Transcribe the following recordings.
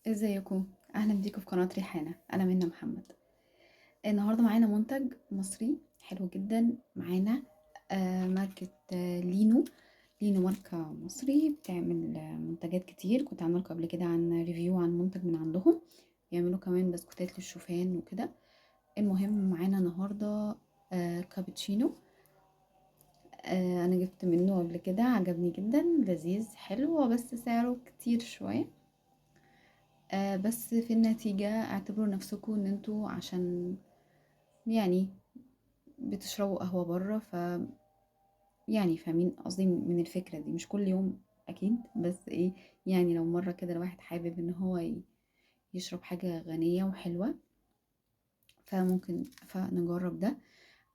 ازيكم؟ اهلا بيكم في قناة ريحانة. انا منى محمد. النهاردة معانا منتج مصري حلو جدا معانا. ماركة لينو. لينو ماركة مصري بتعمل منتجات كتير. كنت عاملة قبل كده عن ريفيو عن منتج من عندهم. بيعملوا كمان بسكوتات للشوفان وكده. المهم معانا النهاردة كابتشينو. انا جبت منه قبل كده، عجبني جدا، لذيذ حلو، بس سعره كتير شوية. بس في النتيجة اعتبروا نفسكم ان انتوا عشان يعني بتشربوا قهوة برا، يعني فاهمين قصدي من الفكرة دي. مش كل يوم اكيد، بس ايه، يعني لو مرة كده الواحد حابب ان هو يشرب حاجة غنية وحلوة، فممكن فنجرب ده.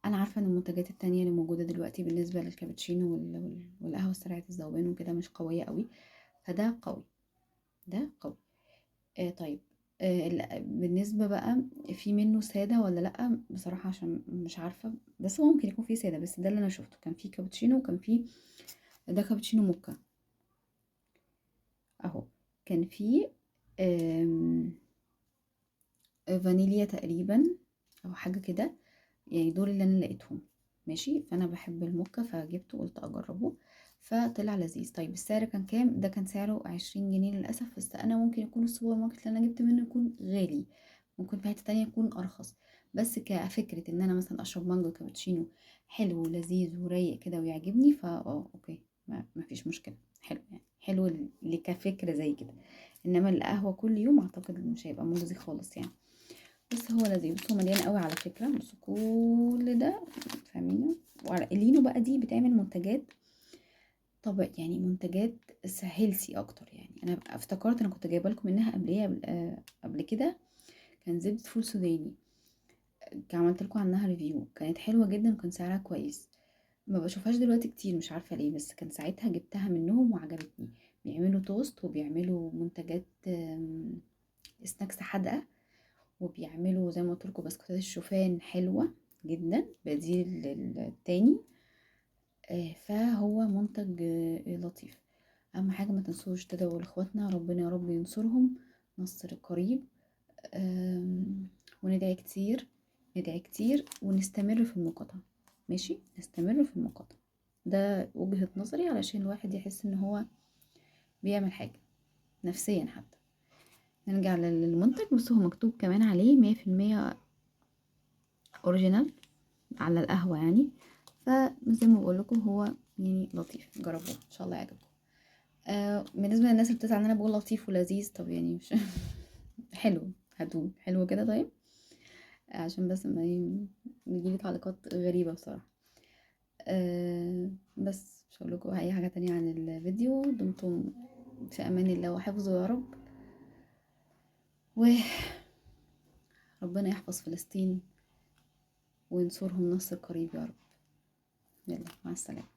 انا عارفة ان المنتجات التانية اللي موجودة دلوقتي بالنسبة للكابتشينو والقهوة سريعة الذوبان وكده مش قوية قوي، فده قوي. ده قوي. طيب. بالنسبة بقى، في منه سادة ولا لأ؟ بصراحة عشان مش عارفة، بس هو ممكن يكون فيه سادة. بس ده اللي أنا شفته، كان فيه كابتشينو وكان فيه ده كابتشينو موكا أهو. كان فيه آم، فانيليا تقريبا أو حاجة كده. يعني دول اللي أنا لقيتهم. ماشي، فأنا بحب الموكا فجبته وقلت أجربه، فطلع لذيذ. طيب السعر كان كام؟ ده كان سعره 20 جنيه للأسف. بس أنا ممكن يكون السوبر ماركت اللي أنا جبت منه يكون غالي، ممكن في حتة تانية يكون أرخص. بس كفكرة إن أنا مثلا أشرب مانجو كابتشينو حلو ولذيذ ورايق كده ويعجبني، أوكي، ما فيش مشكلة. حلو يعني، حلو اللي كفكرة زي كده. إنما القهوة كل يوم أعتقد مش هيبقى مجزي خالص يعني. بس هو لذيذ، بس هو مليان قوي على فكرة. بس كل ده فاهمينه. اللينو بقى دي بتعمل منتجات، طب يعني منتجات هيلسي اكتر. يعني انا افتكرت انا كنت جايبه لكم منها قبل كده. كان زبدة فول سوداني. عملت لكم عنها ريفيو، كانت حلوة جدا وكان سعرها كويس. ما بشوفهاش دلوقتي كتير، مش عارفة ليه، بس كان ساعتها جبتها منهم وعجبتني. بيعملوا توست وبيعملوا منتجات سناكس حادقة، وبيعملوا زي ما قلت لكم بسكوتات الشوفان حلوة جدا بديل للتاني. فهو منتج لطيف. اهم حاجة ما تنسوش تدعوا لاخواتنا، ربنا يا رب ينصرهم نصر قريب. وندعي كتير، ندعي كتير ونستمر في المقاطعة. ماشي، نستمر في المقاطعة. ده وجهة نظري علشان الواحد يحس ان هو بيعمل حاجة نفسيا حتى. نرجع للمنتج. بس هو مكتوب كمان عليه 100% اوريجينال على القهوة يعني. فزي ما بقول لكم هو يعني لطيف، جربوه ان شاء الله يعجبكم. بالنسبة للناس اللي بتزعل ان انا بقول لطيف ولذيذ، طب يعني مش حلو، هاتوه حلو كده طيب. عشان بس ما يجيلي تعليقات غريبة بصراحة. بس مش هقول لكم اي حاجة تانية عن الفيديو. دمتم في امان الله وحفظه يا رب، وربنا يحفظ فلسطين وينصرهم نصر قريب يا رب. يلا، مع السلامة.